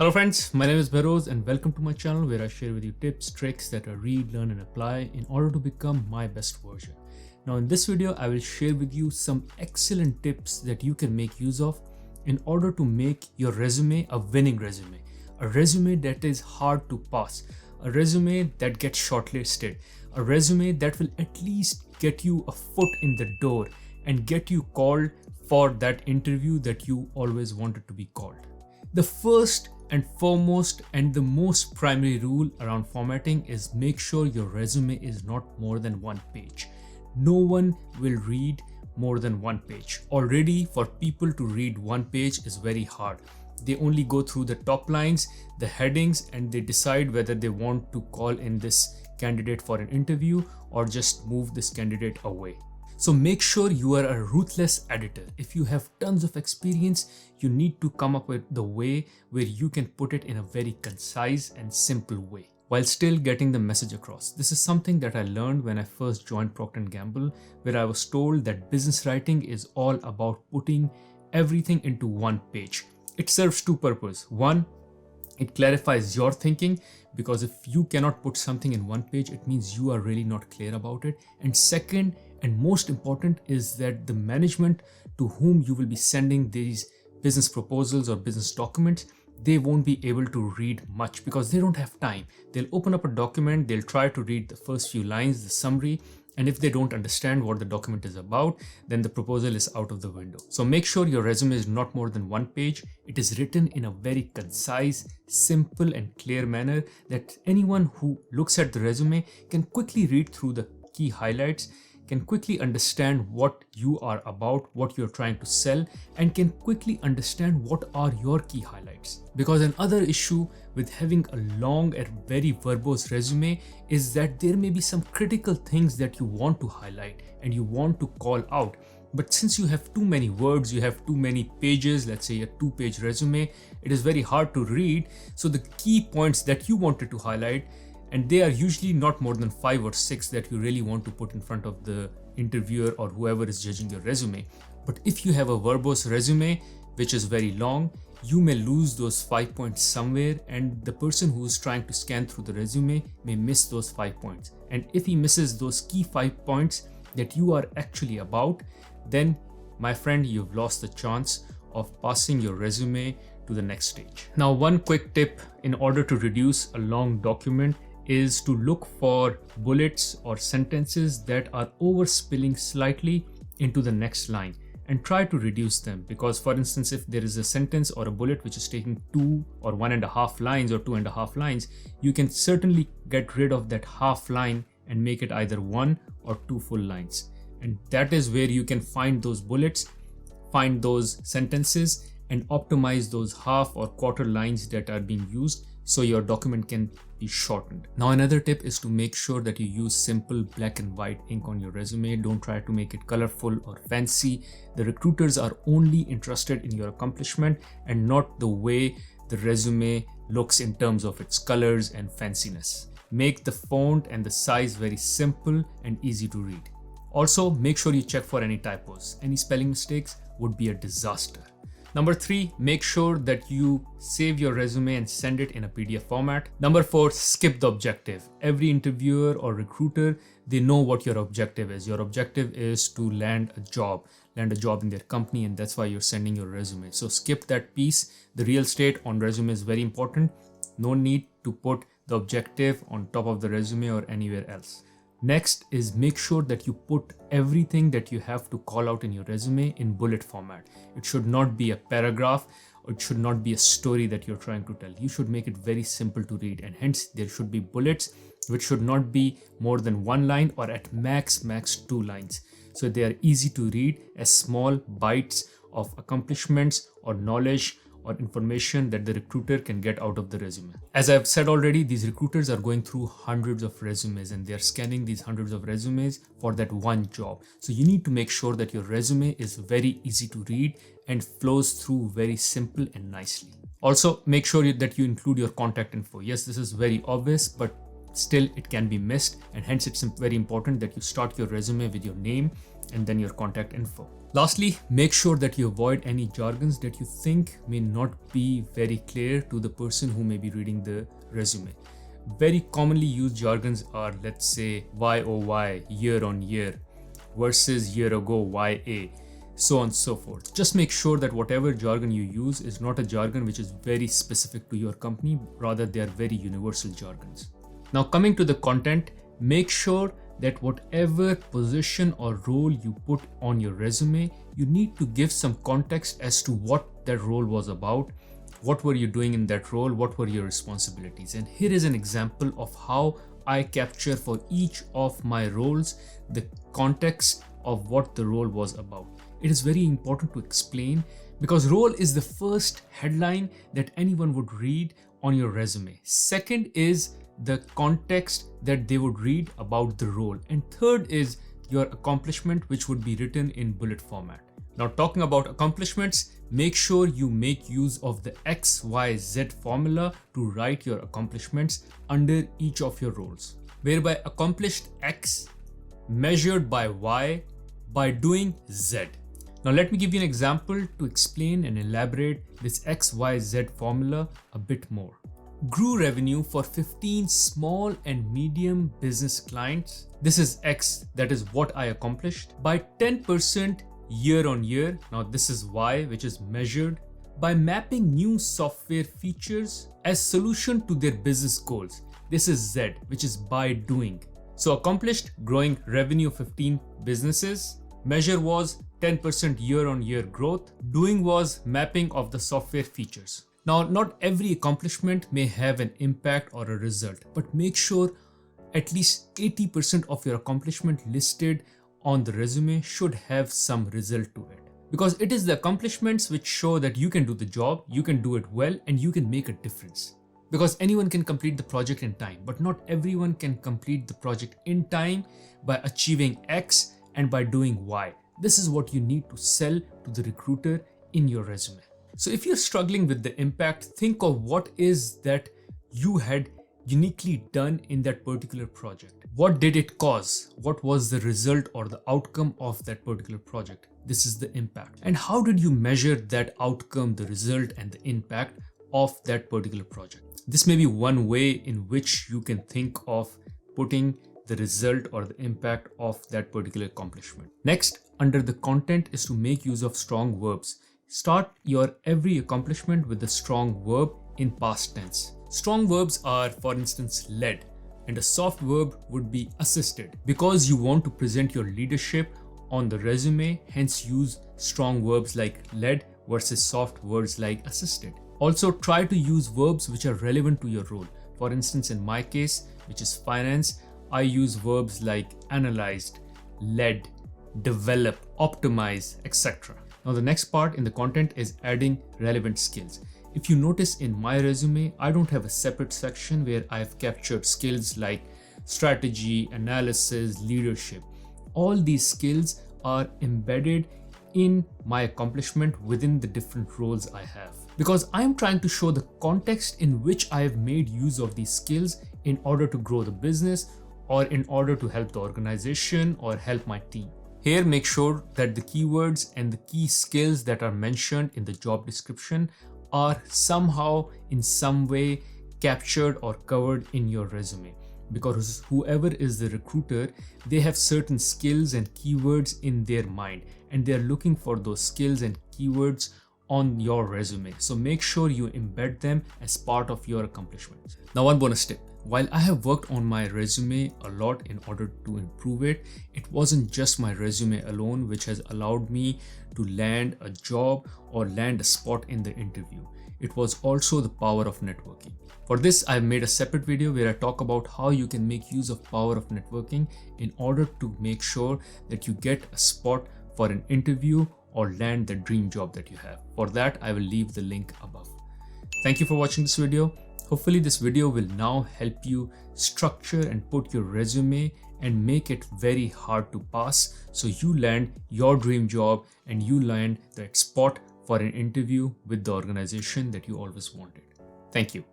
Hello friends, my name is Beroz and welcome to my channel where I share with you tips, tricks that I read, learn and apply in order to become my best version. Now in this video, I will share with you some excellent tips that you can make use of in order to make your resume a winning resume. A resume that is hard to pass, a resume that gets shortlisted, a resume that will at least get you a foot in the door and get you called for that interview that you always wanted to be called. The first and foremost and the most primary rule around formatting is make sure your resume is not more than one page. No one will read more than one page. Already for people to read one page is very hard. They only go through the top lines, the headings, and they decide whether they want to call in this candidate for an interview or just move this candidate away. So make sure you are a ruthless editor. If you have tons of experience, you need to come up with the way where you can put it in a very concise and simple way while still getting the message across. This is something that I learned when I first joined Procter & Gamble, where I was told that business writing is all about putting everything into one page. It serves two purposes. One, it clarifies your thinking, because if you cannot put something in one page, it means you are really not clear about it. And second, and most important, is that the management to whom you will be sending these business proposals or business documents, they won't be able to read much because they don't have time. They'll open up a document, they'll try to read the first few lines, the summary, and if they don't understand what the document is about, then the proposal is out of the window. So make sure your resume is not more than one page. It is written in a very concise, simple and clear manner that anyone who looks at the resume can quickly read through the key highlights, can quickly understand what you are about, what you're trying to sell, and can quickly understand what are your key highlights. Because another issue with having a long and very verbose resume is that there may be some critical things that you want to highlight and you want to call out. But since you have too many words, you have too many pages, let's say a 2-page resume, it is very hard to read. So the key points that you wanted to highlight, and they are usually not more than 5 or 6 that you really want to put in front of the interviewer or whoever is judging your resume. But if you have a verbose resume, which is very long, you may lose those 5 points somewhere, and the person who is trying to scan through the resume may miss those 5 points. And if he misses those key 5 points that you are actually about, then my friend, you've lost the chance of passing your resume to the next stage. Now, one quick tip in order to reduce a long document is to look for bullets or sentences that are overspilling slightly into the next line and try to reduce them. Because for instance, if there is a sentence or a bullet which is taking 2 or 1.5 lines or 2.5 lines, you can certainly get rid of that half line and make it either 1 or 2 full lines. And that is where you can find those bullets, find those sentences, and optimize those half or quarter lines that are being used so your document can be shortened. Now, another tip is to make sure that you use simple black and white ink on your resume. Don't try to make it colorful or fancy. The recruiters are only interested in your accomplishment and not the way the resume looks in terms of its colors and fanciness. Make the font and the size very simple and easy to read. Also, make sure you check for any typos. Any spelling mistakes would be a disaster. Number 3, make sure that you save your resume and send it in a PDF format. Number 4, skip the objective. Every interviewer or recruiter, they know what your objective is. Your objective is to land a job in their company, and that's why you're sending your resume. So skip that piece. The real estate on resume is very important. No need to put the objective on top of the resume or anywhere else. Next is make sure that you put everything that you have to call out in your resume in bullet format. It should not be a paragraph, or it should not be a story that you're trying to tell. You should make it very simple to read, and hence there should be bullets which should not be more than 1 line or at max 2 lines. So they are easy to read as small bites of accomplishments or knowledge or information that the recruiter can get out of the resume. As I've said already, these recruiters are going through hundreds of resumes and they're scanning these hundreds of resumes for that one job. So you need to make sure that your resume is very easy to read and flows through very simple and nicely. Also, make sure that you include your contact info. Yes, this is very obvious, but still it can be missed, and hence it's very important that you start your resume with your name, and then your contact info. Lastly, make sure that you avoid any jargons that you think may not be very clear to the person who may be reading the resume. Very commonly used jargons are, let's say, YOY, year on year, versus year ago, YA, so on and so forth. Just make sure that whatever jargon you use is not a jargon which is very specific to your company, rather they are very universal jargons. Now coming to the content, make sure that whatever position or role you put on your resume, you need to give some context as to what that role was about, what were you doing in that role, what were your responsibilities. And here is an example of how I capture for each of my roles the context of what the role was about. It is very important to explain because role is the first headline that anyone would read on your resume. Second is the context that they would read about the role. And third is your accomplishment, which would be written in bullet format. Now talking about accomplishments, make sure you make use of the XYZ formula to write your accomplishments under each of your roles, whereby accomplished X, measured by Y, by doing Z. Now let me give you an example to explain and elaborate this XYZ formula a bit more. Grew revenue for 15 small and medium business clients. This is X, that is what I accomplished, by 10% year on year. Now this is Y, which is measured by mapping new software features as solution to their business goals. This is Z, which is by doing. So accomplished, growing revenue of 15 businesses. Measure was 10% year on year growth. Doing was mapping of the software features. Now, not every accomplishment may have an impact or a result, but make sure at least 80% of your accomplishment listed on the resume should have some result to it. Because it is the accomplishments which show that you can do the job, you can do it well, and you can make a difference. Because anyone can complete the project in time, but not everyone can complete the project in time by achieving X and by doing Y. This is what you need to sell to the recruiter in your resume. So if you're struggling with the impact, think of what is that you had uniquely done in that particular project. What did it cause? What was the result or the outcome of that particular project? This is the impact. And how did you measure that outcome, the result and the impact of that particular project? This may be one way in which you can think of putting the result or the impact of that particular accomplishment. Next, under the content is to make use of strong verbs. Start your every accomplishment with a strong verb in past tense. Strong verbs are, for instance, led, and a soft verb would be assisted. Because you want to present your leadership on the resume, hence use strong verbs like led versus soft words like assisted. Also, try to use verbs which are relevant to your role. For instance, in my case, which is finance, I use verbs like analyzed, led, develop, optimize, etc. Now the next part in the content is adding relevant skills. If you notice in my resume, I don't have a separate section where I've captured skills like strategy, analysis, leadership. All these skills are embedded in my accomplishment within the different roles I have. Because I'm trying to show the context in which I have made use of these skills in order to grow the business or in order to help the organization or help my team. Here, make sure that the keywords and the key skills that are mentioned in the job description are somehow in some way captured or covered in your resume. Because whoever is the recruiter, they have certain skills and keywords in their mind, and they're looking for those skills and keywords on your resume. So make sure you embed them as part of your accomplishments. Now, one bonus tip. While I have worked on my resume a lot in order to improve it, it wasn't just my resume alone which has allowed me to land a job or land a spot in the interview. It was also the power of networking. For this, I've made a separate video where I talk about how you can make use of power of networking in order to make sure that you get a spot for an interview or land the dream job that you have. For that, I will leave the link above. Thank you for watching this video. Hopefully this video will now help you structure and put your resume and make it very hard to pass so you land your dream job and you land that spot for an interview with the organization that you always wanted. Thank you.